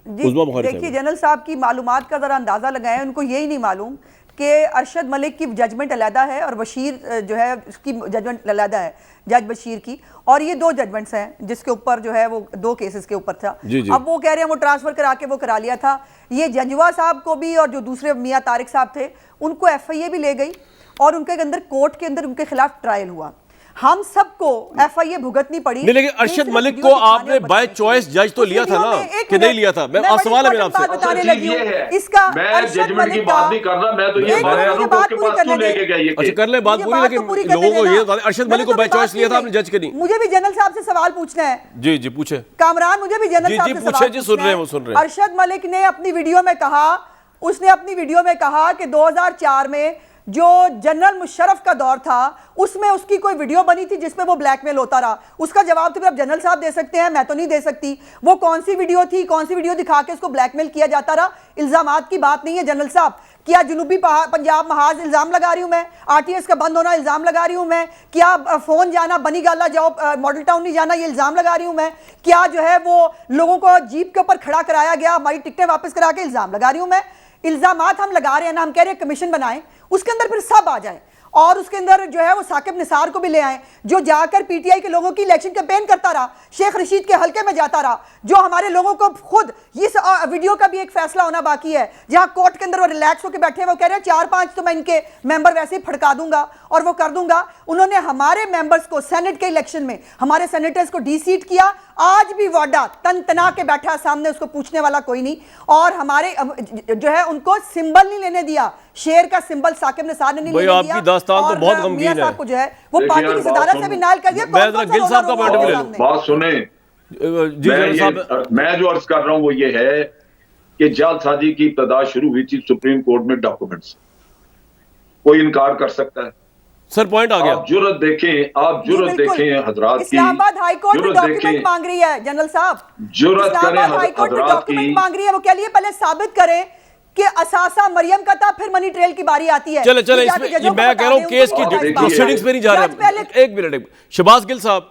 जी। देखिए जनरल साहब की मालूमात का जरा अंदाजा लगाएं, उनको यही नहीं मालूम कि अरशद मलिक की जजमेंट अलहदा है और बशीर जो है उसकी जजमेंट अलहदा है, जज बशीर की, और ये दो जजमेंट्स हैं जिसके ऊपर जो है वो दो केसेस के ऊपर था। अब वो कह रहे हैं वो ट्रांसफर करा के वो करा लिया था। ये जंजवा साहब को भी और जो दूसरे मियां तारिक साहब थे उनको FIA भी ले गई और उनके अंदर कोर्ट के अंदर उनके खिलाफ ट्रायल हुआ। हम सबको FIA भुगतनी पड़ी। नहीं, लेकिन अरशद मलिक को आपने बाय चॉइस जज तो लिया था ना कि नहीं लिया था? मैं सवाल है मेरा आपसे। बताने लगी हूं इसका, मैं जजमेंट की बात नहीं कर रहा, मैं तो ये बात कर रहा हूं कि उसके पास क्यों लेके गए ये केस। अच्छा कर ले बात पूरी, लेकिन लोगों को ये अरशद मलिक को बाय चॉइस लिया था आपने जज के नहीं? मुझे भी जनरल साहब से सवाल पूछना है। जी जी पूछे कामरान, मुझे भी जनरल साहब से पूछे जी, सुन रहे हैं वो सुन रहे हैं। अरशद मलिक ने अपनी वीडियो में कहा, उसने अपनी वीडियो में कहा कि 2004 में जो जनरल मुशर्रफ का दौर था उसमें उसकी कोई वीडियो बनी थी जिसमें वो ब्लैकमेल होता रहा। उसका जवाब तो अब जनरल साहब दे सकते हैं, मैं तो नहीं दे सकती। वो कौन सी वीडियो थी, कौन सी वीडियो दिखा के उसको ब्लैकमेल किया जाता रहा? इल्जामात की बात नहीं है जनरल साहब। क्या जनूबी पंजाब महाज इल्जाम लगा रही हूं मैं? RTS का बंद होना इल्जाम लगा रही हूं मैं? क्या फोन जाना, बनी गाला जाओ मॉडल टाउन नहीं जाना, ये इल्जाम लगा रही हूं मैं? क्या जो है वो लोगों को जीप के ऊपर खड़ा कराया गया, हमारी टिकटें वापस करा के इल्जाम लगा रही हूं मैं? इल्जामात हम लगा रहे हैं ना, हम कह रहे हैं कमीशन बनाएं, उसके अंदर फिर सब आ जाए और उसके अंदर जो है वो साकिब निसार को भी ले आए जो जाकर PTI के लोगों की इलेक्शन कैंपेन करता रहा, शेख रशीद के हलके में जाता रहा, जो हमारे लोगों को खुद इस वीडियो का भी एक फैसला होना बाकी है जहां कोर्ट के अंदर वो रिलैक्स होकर बैठे हैं। वो कह रहे हैं 4-5 तो मैं इनके मेंबर वैसे ही फड़का दूंगा और वो कर दूंगा। उन्होंने हमारे मेंबर्स को सेनेट के इलेक्शन में हमारे सेनेटर्स को डीसीट किया। आज भी वाडा तन तना के बैठा सामने, उसको पूछने वाला कोई नहीं। और हमारे जो है उनको सिंबल नहीं लेने दिया, शेर का सिंबल साकिब निसार ने नहीं लेने दिया। दास्तान तो बहुत गमगीन है। को जो है वो पार्टी की सदारत से भी नाल कर दिया। गिल साहब का पॉइंट ले लो, बात सुने मैं जो अर्ज कर रहा हूं वो ये है कि जालसाजी की इब्तिदा शुरू हुई थी सुप्रीम कोर्ट में डॉक्यूमेंट्स, कोई इनकार कर सकता है? सर पॉइंट आ गया। आप जुर्रत देखें हजरात की, इस्लामाबाद हाई कोर्ट में डॉक्यूमेंट मांग रही है जनरल साहब, जुर्रत करें हाई कोर्ट में डॉक्यूमेंट मांग रही है। वो कह लिए पहले साबित करें कि असासा मरियम का था, फिर मनी ट्रेल की बारी आती है। चले इसमें मैं कह रहा हूं केस की प्रोसीडिंग्स पे नहीं जा रहे। एक मिनट, शहबाज गिल साहब,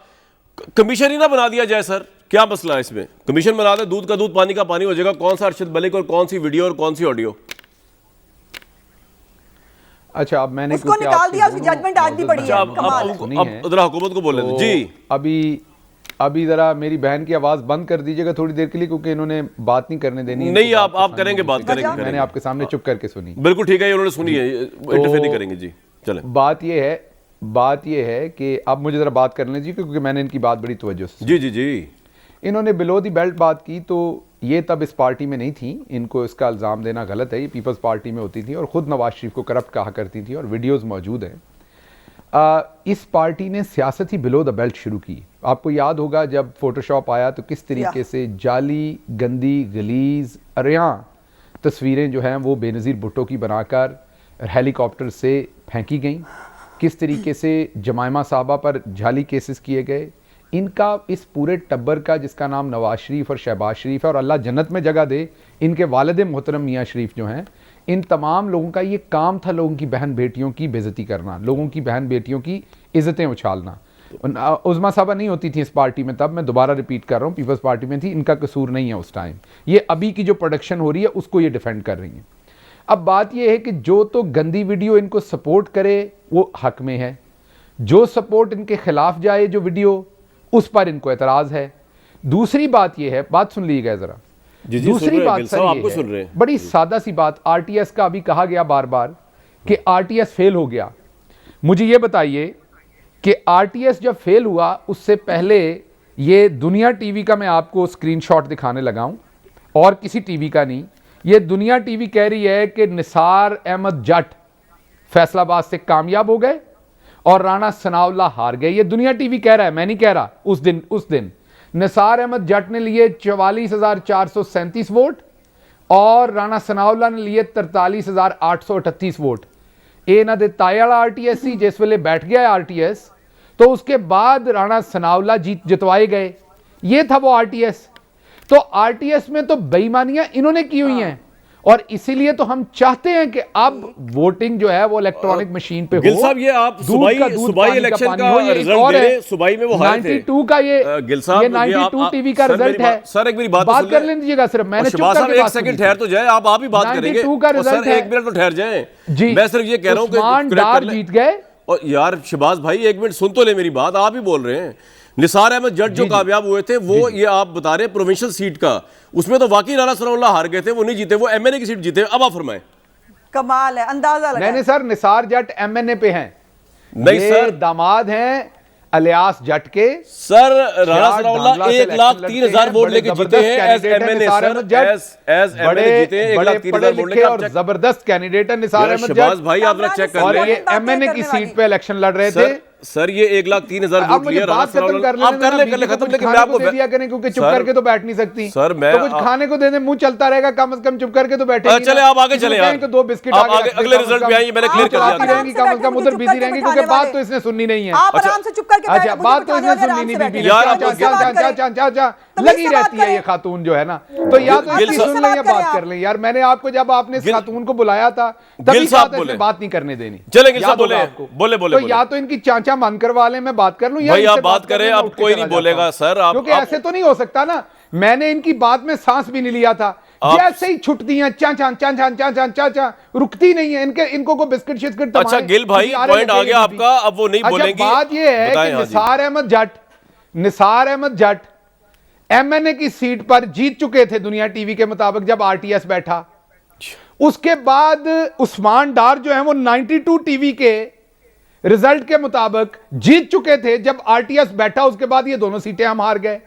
कमीशन ही ना बना दिया जाए सर, क्या मसला है इसमें? कमीशन बना दे, दूध का दूध पानी का पानी हो जाएगा। कौन सा अरशद मलिक और कौन सी वीडियो और कौन सी ऑडियो? अच्छा अब मैंने उसको निकाल दिया, उसकी जजमेंट आज भी पड़ी है। अब जरा हुकूमत को बोले जी। अभी जरा मेरी बहन की आवाज बंद कर दीजिएगा थोड़ी देर के लिए, क्योंकि इन्होंने बात नहीं करने देनी। नहीं आप करेंगे, बात करेंगे। मैंने आपके सामने चुप करके सुनी। बिल्कुल ठीक है, उन्होंने सुनी है, इंटरफेयर नहीं करेंगे जी। चले बात ये है कि अब मुझे जरा बात करने दीजिए, क्योंकि मैंने इनकी बात बड़ी तवज्जो से जी। इन्होंने बिलो दी बेल्ट बात की, तो ये तब इस पार्टी में नहीं थी, इनको इसका इल्ज़ाम देना गलत है। ये पीपल्स पार्टी में होती थी और ख़ुद नवाज शरीफ को करप्ट कहा करती थी और वीडियोस मौजूद हैं। इस पार्टी ने सियासत ही बिलो द बेल्ट शुरू की। आपको याद होगा जब फोटोशॉप आया तो किस तरीके से जाली, गंदी, गलीज, अरियां तस्वीरें जो हैं वो बेनज़ीर भुट्टो की बनाकर हेलीकॉप्टर से फेंकी गई। किस तरीके से जमायमा साहबा पर जाली केसेस किए गए। इनका इस पूरे टब्बर का जिसका नाम नवाज शरीफ और शहबाज शरीफ है, और अल्लाह जन्नत में जगह दे, इनके वालिद मोहतरम मियाँ शरीफ जो हैं, इन तमाम लोगों का ये काम था लोगों की बहन बेटियों की बेइज्जती करना, लोगों की बहन बेटियों की इज़्ज़तें उछालना। उज़मा साहबा नहीं होती थी इस पार्टी में तब, मैं दोबारा रिपीट कर रहा हूँ, पीपल्स पार्टी में थी, इनका कसूर नहीं है उस टाइम। ये अभी की जो प्रोडक्शन हो रही है उसको ये डिफेंड कर रही हैं। अब बात ये है कि जो तो गंदी वीडियो इनको सपोर्ट करे वो हक में है, जो सपोर्ट इनके खिलाफ जाए जो वीडियो, उस पर इनको एतराज़ है। दूसरी बात यह है, बात सुन लीजिएगा ज़रा, जी, दूसरी बात सर आपको ये सुन रहे है, हैं। बड़ी सादा सी बात, आरटीएस का अभी कहा गया बार बार कि आरटीएस फेल हो गया। मुझे ये बताइए कि आरटीएस जब फेल हुआ उससे पहले ये दुनिया टीवी का मैं आपको स्क्रीनशॉट दिखाने लगा हूं, और किसी टीवी का नहीं, ये दुनिया टीवी कह रही है कि निसार अहमद जट फैसलाबाद से कामयाब हो गए और राणा सनाउल्लाह हार गए। ये दुनिया टीवी कह रहा है, मैं नहीं कह रहा। उस दिन निसार अहमद जट ने लिए 44,437 वोट और राणा सनाउल्लाह ने लिए 43,838 वोट। ये ना दे ताया आरटीएस सी जिस वेले बैठ गया है आरटीएस, तो उसके बाद राणा सनाउल्लाह जितवाए गए। ये था वो आरटीएस। तो आरटीएस में तो बेईमानियां इन्होंने की हुई हैं, और इसीलिए तो हम चाहते हैं कि अब वोटिंग जो है वो इलेक्ट्रॉनिक मशीन पे हो। गिल साहब, ये आप सूबाई इलेक्शन का रिजल्ट दे रहे हैं, सूबाई में वो हारे थे 92 का ये गिल साहब, ये 92 टीवी का रिजल्ट है। सर एक मेरी बात कर लीजिएगा सिर्फ, मैंने चुप करके एक बात सेकंड सुनी। ठहर तो जाए, आप ही बात करेंगे। 92 का रिजल्ट सर है। 1 मिनट तो ठहर जाए जी, मैं सिर्फ ये कह रहा हूं उस्मान कि डार जीत गए। और यार शहबाज भाई 1 मिनट सुन तो ले मेरी बात, आप ही बोल रहे हैं। निसार अहमद जट जो कामयाब हुए थे वो ये आप बता रहे हैं प्रोविंशियल सीट का, उसमें तो वाकई राणा सनाउल्लाह हार गए थे, वो नहीं जीते, वो एमएनए की सीट जीते। अब आप फरमाएं। कमाल है, अंदाजा लगा। नहीं सर, निसार जट एमएनए पे हैं। नहीं ये सर, दामाद हैं अलियास जट के। सर राणा सनाउल्लाह 1,03,000 वोट लेके जीते हैं as MNA sir, as MNA जीते हैं 1,03,000 वोट लेके। और जबरदस्त कैंडिडेट है निसार अहमद शहबाज जट। भाई आप जरा चेक कर और लें। ये एमएनए की सीट पे इलेक्शन लड़ रहे थे। सर ये 1,03,000 अब वोट मुझे लिए राणा बात खत्म सनाउल्लाह। कर आप कर ले खत्म, लेकिन मैं आपको दे दिया करें, क्योंकि चुप सर, करके तो बैठ नहीं सकती। सर मैं तो कुछ खाने को दे दे, मुंह चलता रहेगा, कम से कम चुप करके तो बैठे। चले आप आगे चले यार, दो बिस्किट आप आगे अगले रिजल्ट पे आइए, मैंने क्लियर कर दिया। रहेंगी, कम से कम उधर बिजी रहेंगी, क्योंकि बात तो इसने सुननी नहीं है। आप आराम से चुप करके अच्छा, बात तो इसने सुननी नहीं बीबी ने। लगी रहती है ये खातून जो है ना, तो या तो इसकी सुन लें या बात कर लें। यार मैंने आपको, जब आपने इस खातून को बुलाया था तभी बात नहीं करने देनी। चले गिल साहब बोले तो या तो इनकी चाचा मन करवा लें, मैं बात कर लूं, या आप बात करें, अब कोई नहीं बोलेगा सर, आप क्योंकि ऐसे तो नहीं हो सकता ना। मैंने इनकी बात में सांस भी नहीं लिया था, जैसे ही छुटती हैं चा चा चा चा चा चा चा चा रुकती नहीं है। इनको को बिस्किट शिस्किट। अच्छा गिल भाई पॉइंट आ गया आपका, अब वो नहीं बोलेंगी। बात ये है कि निसार अहमद जट एमएनए की सीट पर जीत चुके थे दुनिया टीवी के मुताबिक जब आरटीएस बैठा। उसके बाद उस्मान डार जो है वो 92 टीवी के रिजल्ट के मुताबिक जीत चुके थे जब आरटीएस बैठा। उसके बाद ये दोनों सीटें हम हार गए।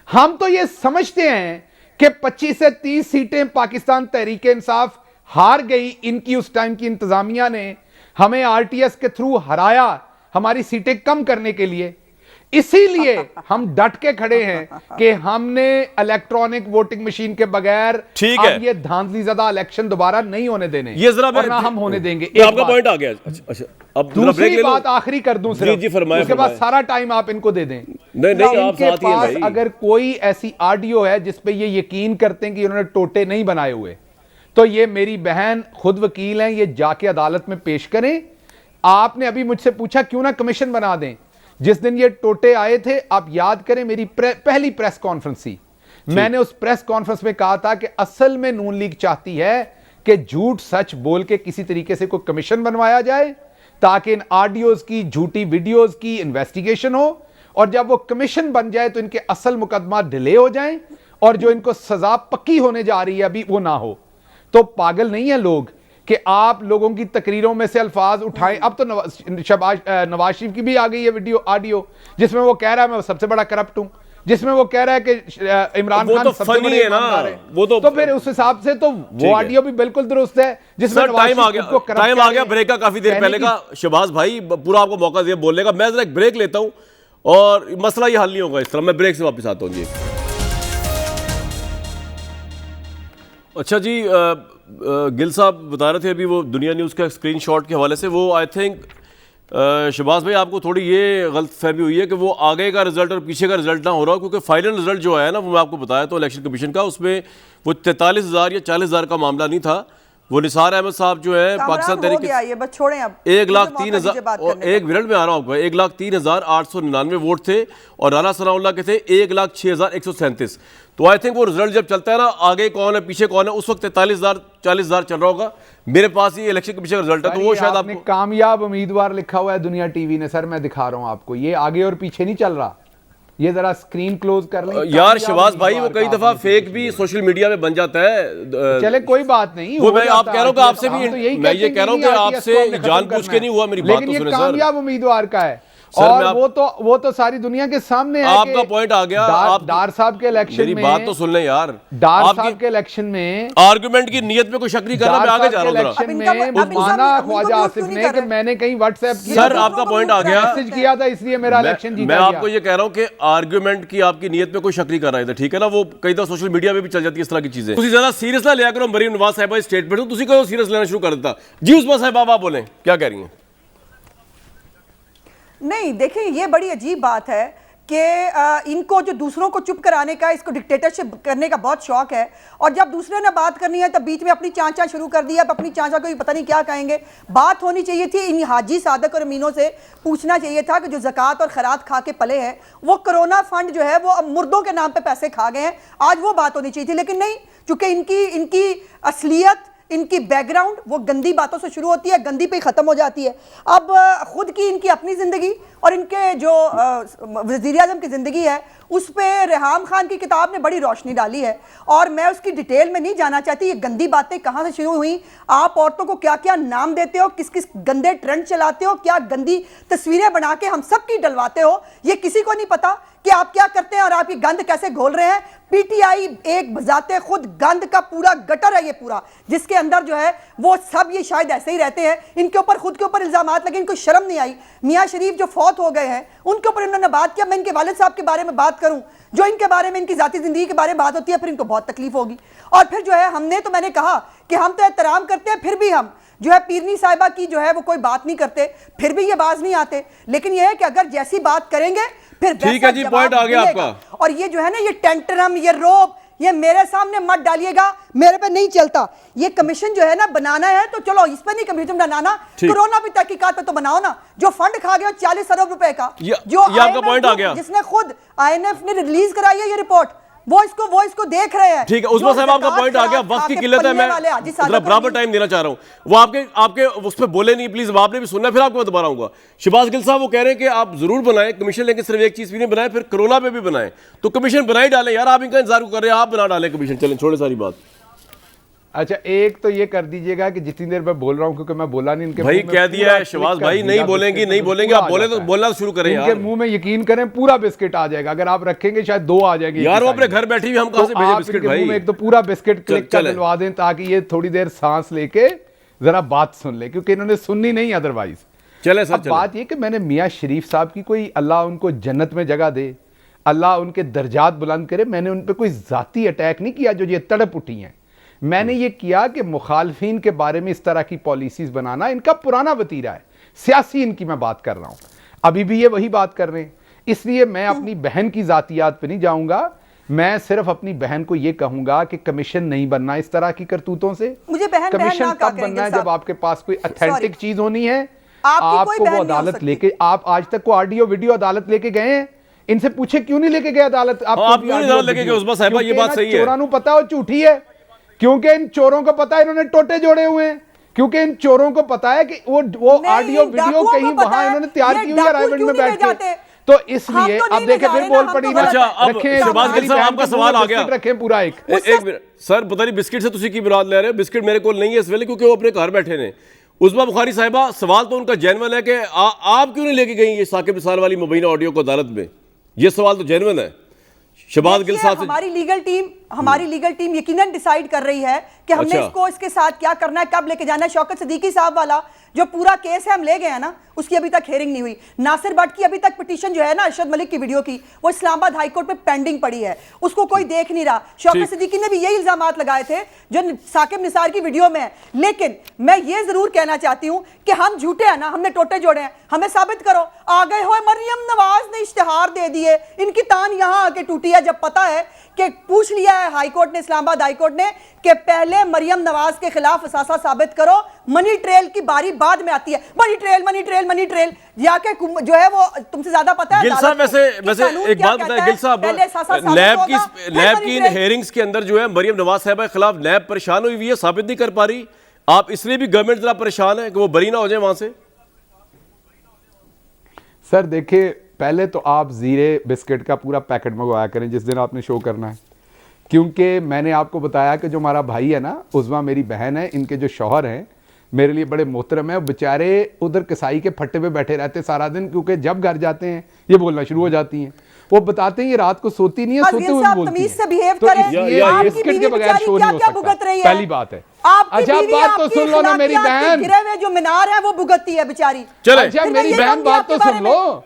हम तो ये समझते हैं कि 25 से 30 सीटें पाकिस्तान तहरीक इंसाफ हार गई। इनकी उस टाइम की इंतजामिया ने हमें आरटीएस के थ्रू हराया हमारी सीटें कम करने के लिए। इसीलिए हम डट के खड़े हैं कि हमने इलेक्ट्रॉनिक वोटिंग मशीन के बगैर अब ये धांधली ज़्यादा इलेक्शन दोबारा नहीं होने देने, ये जरा और ना हम होने देंगे। आपका पॉइंट आ गया। अच्छा अब दूसरी बात आखिरी कर दूं सिर्फ, जी फरमाएं, उसके बाद सारा टाइम आप इनको दे दें। नहीं आप इनके साथ ही हैं पास भाई। अगर कोई ऐसी ऑडियो है जिसपे ये यकीन करते हैं कि इन्होंने टोटे नहीं बनाए हुए, तो ये मेरी बहन खुद वकील हैं, ये जाके अदालत में पेश करें। आपने अभी मुझसे पूछा क्यों ना कमीशन बना दें। जिस दिन ये टोटे आए थे, आप याद करें, मेरी पहली प्रेस कॉन्फ्रेंस थी। मैंने उस प्रेस कॉन्फ्रेंस में कहा था कि असल में नून लीग चाहती है कि झूठ सच बोल के किसी तरीके से कोई कमीशन बनवाया जाए ताकि इन ऑडियोज की, झूठी वीडियोज की इन्वेस्टिगेशन हो, और जब वो कमीशन बन जाए तो इनके असल मुकदमा डिले हो जाए और जो इनको सजा पक्की होने जा रही है अभी वो ना हो। तो पागल नहीं है लोग कि आप लोगों की तकरीरों में से अल्फाज उठाएं। अब तो नवाज शरीफ की भी आ गई है वीडियो ऑडियो जिसमें वो कह रहा है मैं सबसे बड़ा करप्ट हूं, जिसमें वो कह रहा है कि इमरान खान तो सबसे बड़े ईमानदार है। वो तो फिर उस हिसाब से तो वो ऑडियो भी बिल्कुल दुरुस्त है जिसमें टाइम आ गया ब्रेक का, काफी देर पहले का। शहबाज भाई पूरा आपको मौका दिया बोलने का, मैं जरा एक ब्रेक लेता हूं और मसला ये हल नहीं होगा इस तरह। मैं ब्रेक से वापस आता हूं जी। अच्छा जी, गिल साहब बता रहे थे अभी वो दुनिया न्यूज़ का स्क्रीनशॉट के हवाले से, वो आई थिंक शहबाज भाई आपको थोड़ी ये गलत फहमी हुई है कि वो आगे का रिजल्ट और पीछे का रिजल्ट ना हो रहा हो, क्योंकि फाइनल रिजल्ट जो है ना वो मैं आपको बताया तो इलेक्शन कमीशन का, उसमें वो 43,000 या 40,000 का मामला नहीं था, वो निसार अहमद साहब जो है पाकिस्तान हो तहरीक गया ये, बस छोड़ें अब। 1,03,000 एक मिनट में आ रहा हूँ आपको, 1,03,899 वोट थे और राना सनाउल्लाह के थे 1,06,137। तो आई थिंक वो रिजल्ट जब चलता है ना, आगे कौन है पीछे कौन है, उस वक्त 43,000 चल रहा होगा। मेरे पास ये इलेक्शन के पीछे रिजल्ट है, तो वो शायद आपको कामयाब उम्मीदवार लिखा हुआ है दुनिया टीवी ने। सर मैं दिखा रहा हूं आपको, ये आगे और पीछे नहीं चल रहा। ये जरा स्क्रीन क्लोज कर लें यार शहबाज भाई, वो कई दफा फेक भी सोशल मीडिया में बन जाता है। चले कोई बात नहीं, वो मैं आप कह रहा हूँ कि आपसे भी, मैं ये कह रहा हूँ कि आपसे जानबूझ के नहीं हुआ, मेरी बात तो सुने सर। कामयाब उम्मीदवार का है और वो तो सारी दुनिया के सामने है। आपका पॉइंट आ गया। आप डार साहब के इलेक्शन में, मेरी बात तो सुन लें यार, डार साहब के इलेक्शन में आर्गुमेंट की नियत में कोई शक नहीं कर रहा, मैं आगे जा रहा हूं। माना ख्वाजा आसिफ ने कि मैंने कहीं व्हाट्सएप किया, सर आपका पॉइंट आ गया, मैसेज किया था इसलिए मेरा इलेक्शन जीता मैं गया। आपको ये कह रहा हूं कि आर्गुमेंट की आपकी नियत में कोई शक नहीं कर रहा है, ठीक है ना। वो कई दफा सोशल मीडिया में भी चल जाती है इस तरह की चीजें। तुसी ज्यादा सीरियस ना लिया करो मरीम नवाज साहिबा स्टेटमेंट, तुसी कहो सीरियस लेना शुरू कर देता जी। उस्मा साहिबा आप बोलें, क्या कह रही हैं? नहीं देखिए, ये बड़ी अजीब बात है कि इनको जो दूसरों को चुप कराने का, इसको डिक्टेटरशिप करने का बहुत शौक है। और जब दूसरे ने बात करनी है तब बीच में अपनी चाचा शुरू कर दिया। अब अपनी चाचा को भी पता नहीं क्या कहेंगे। बात होनी चाहिए थी इन हाजी सादक और अमीनों से, पूछना चाहिए था कि जो ज़कात और खैरात खा के पले हैं, वो कोरोना फंड जो है वो अब मुर्दों के नाम पे पैसे खा गए हैं। आज वो बात होनी चाहिए थी, लेकिन नहीं, चूंकि इनकी असलियत, इनकी बैकग्राउंड वो गंदी बातों से शुरू होती है, गंदी पे ख़त्म हो जाती है। अब खुद की इनकी अपनी ज़िंदगी और इनके जो वज़ीर आज़म की ज़िंदगी है, उस पर रेहाम खान की किताब ने बड़ी रोशनी डाली है और मैं उसकी डिटेल में नहीं जाना चाहती। ये गंदी बातें कहाँ से शुरू हुई, आप औरतों को क्या क्या नाम देते हो, किस किस गंदे ट्रेंड चलाते हो, क्या गंदी तस्वीरें बना के हम सब की डलवाते हो, ये किसी को नहीं पता कि आप क्या करते हैं और आप ये गंद कैसे घोल रहे हैं। पीटीआई एक बजाते खुद गंद का पूरा गटर है ये पूरा, जिसके अंदर जो है वो सब ये शायद ऐसे ही रहते हैं। इनके ऊपर खुद के ऊपर इल्जामात लगे, इनको शर्म नहीं आई। मियाँ शरीफ जो फौत हो गए हैं उनके ऊपर इन्होंने बात किया। मैं इनके वालिद साहब के बारे में बात करूं, जो इनके बारे में, इनकी जाती जिंदगी के बारे में बात होती है, फिर इनको बहुत तकलीफ होगी। और फिर जो है मैंने कहा कि हम तो एहतराम करते हैं, फिर भी हम जो है पीरनी साहिबा की जो है वो कोई बात नहीं करते, फिर भी ये बाज नहीं आते। लेकिन ये है कि अगर जैसी बात करेंगे फिर ठीक है जी, पॉइंट आ गया आपका। और ये जो है ना, ये टेंटरम, ये रोब, ये मेरे सामने मत डालिएगा, मेरे पे नहीं चलता। ये कमीशन जो है ना बनाना है तो चलो इस पे नहीं कमीशन बनाना, कोरोना पे तहकीकात पे तो बनाओ ना। जो फंड खा गया 40 अरब रुपए का, जो आपका पॉइंट आ गया, जिसने खुद IMF ने रिलीज कराई है ये रिपोर्ट, वो इसको देख रहे हैं। ठीक है, उस्मा साहब आपका पॉइंट आ गया। वक्त की किल्लत है, मैं जरा बराबर टाइम देना चाह रहा हूं। वो आपके उस पर बोले नहीं, प्लीज आपने भी सुनना, फिर आपको मैं दोबारा आऊंगा। शहबाज गिल साहब वो कह रहे हैं कि आप जरूर बनाएं कमीशन, लेकिन सिर्फ एक चीज भी नहीं बनाए, फिर कोरोना पे भी बनाएं। तो कमीशन बनाई डालें यार, आप इनका इंतजार कर रहे हैं, आप बना डालें कमीशन। चलें, छोड़े सारी बात। अच्छा, एक तो ये कर दीजिएगा कि जितनी देर मैं बोल रहा हूं, क्योंकि मैं बोला नहीं, इनके भाई कह दिया है शहबाज भाई, नहीं बोलेंगे, आप बोले तो बोलना शुरू करें यार। इनके मुंह में यकीन करें पूरा बिस्किट आ जाएगा, अगर आप रखेंगे शायद 2 आ जाएंगे यार। वो अपने घर बैठी हुई, हम कहां से भेजें बिस्किट भाई? एक तो पूरा बिस्किट क्लिक कर दिलवा दें ताकि ये थोड़ी देर सांस लेके जरा बात सुन ले, क्योंकि इन्होंने सुननी नहीं अदरवाइज। चले सर, बात ये कि मैंने मियाँ शरीफ साहब की, कोई अल्लाह उनको जन्नत में जगह दे, अल्लाह उनके दर्जात बुलंद करे, मैंने उन पर कोई जाती अटैक नहीं किया जो ये तड़प उठी हैं। मैंने ये किया कि मुखालफिन के बारे में इस तरह की पॉलिसीज बनाना इनका पुराना वतीरा है, सियासी इनकी मैं बात कर रहा हूं, अभी भी ये वही बात कर रहे हैं। इसलिए मैं अपनी बहन की जातियात पे नहीं जाऊंगा, मैं सिर्फ अपनी बहन को ये कहूंगा कि कमीशन नहीं बनना इस तरह की करतूतों से। मुझे बहन कमीशन तब बनना है जब आपके पास कोई अथेंटिक चीज होनी है, आपको वो अदालत लेके, आप आज तक को ऑडियो वीडियो अदालत लेके गए हैं? इनसे पूछे क्यों नहीं लेके गए अदालत? आप क्यों नहीं लेके गए? उस्मा साहिबा ये बात सही है, चोरों को पता है वो झूठी है, क्योंकि इन चोरों को पता है इन्होंने टोटे जोड़े हुए हैं, क्योंकि इन चोरों को पता है कि वो ऑडियो वीडियो कहीं वहां इन्होंने तैयार की हुई है रायगंज में बैठ के। तो इसलिए अब देखें फिर बोल पड़ी ना। अच्छा, अब शहबाज गिल साहब आपका सवाल आ गया। रखें पूरा एक मिनट सर, पता नहीं बिस्किट से तुसी की बुनियाद ले रहे हो, बिस्किट मेरे को नहीं है इस वेले, क्योंकि वो अपने घर बैठे ने। उस्मा बुखारी साहिबा, सवाल तो उनका जेन्युइन है कि आप क्यों नहीं लेके गई ये साकिब निसार वाली मुबीना ऑडियो को अदालत में? ये सवाल तो जेन्युइन है। शहबाज गिल साहब, हमारी लीगल टीम यकीनन डिसाइड कर रही है कि हमने इसको इसके साथ क्या करना है, कब लेके जाना है। शौकत सिद्दीकी साहब वाला जो पूरा केस है हम ले गए हैं ना, उसकी अभी तक हेयरिंग नहीं हुई। नासिर भट्ट की अभी तक पिटीशन जो है ना अरशद मलिक की वीडियो की, वो इस्लामाबाद हाई कोर्ट में पेंडिंग पड़ी है, उसको कोई देख नहीं रहा। शौकत सिद्दीकी ने भी यही इल्जामात लगाए थे जो साकिब निसार की वीडियो में है। लेकिन मैं ये जरूर कहना चाहती हूं कि हम झूठे हैं ना, हमने टोटे जोड़े हैं, हमें साबित करो। आ गए हो मरियम नवाज ने इश्तिहार दे दिए, इनकी तान यहां आके टूटी लिया जब पता है कि पूछ लिया है हाईकोर्ट ने, इस्लामाबाद हाईकोर्ट ने, कि पहले मरियम नवाज के खिलाफ असासा साबित करो, मनी ट्रेल की बारी बाद में आती है। Money trail money trail money trail जाके जो है वो तुमसे ज्यादा पता है। गिल साहब वैसे एक बात बताएं गिल साहब, नैब की इन हेयरिंग्स के अंदर जो है मरियम नवाज साहब के खिलाफ नैब परेशान हुई है, साबित नहीं कर पा रही। आप इसलिए भी गवर्नमेंट जरा परेशान है कि वो बरी ना हो जाए वहां से? सर देखिए, पहले तो आप जीरे बिस्किट का पूरा पैकेट मंगवाया करें जिस दिन आपने शो करना है, क्योंकि मैंने आपको बताया कि जो हमारा भाई है ना, उज़मा मेरी बहन है, इनके जो शौहर हैं मेरे लिए बड़े मोहतरम है। बेचारे उधर कसाई के फट्टे पे बैठे रहते सारा दिन, क्योंकि जब घर जाते हैं ये बोलना शुरू हो जाती हैं। वो बताते हैं ये रात को सोती नहीं है, सोते हुए बोलती हैं। तो ये बिस्किट के बगैर शो नहीं हो सकता, पहली बात है। अच्छा बात तो सुन लो ना मेरी बहन, जो मीनार है वो भुगतती है बेचारी। चले अच्छा मेरी बहन बात तो सुन लो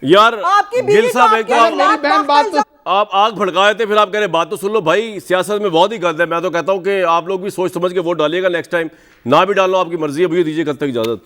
यार। गिल साहब एक तो मेरी बहन बात तो आप आग भड़काए थे, फिर आप कह रहे बात तो सुन लो। भाई सियासत में बहुत ही गलत है। मैं तो कहता हूं कि आप लोग भी सोच समझ के वोट डालिएगा नेक्स्ट टाइम, ना भी डालो आपकी मर्जी है। भैया दीजिए कल तक इजाजत।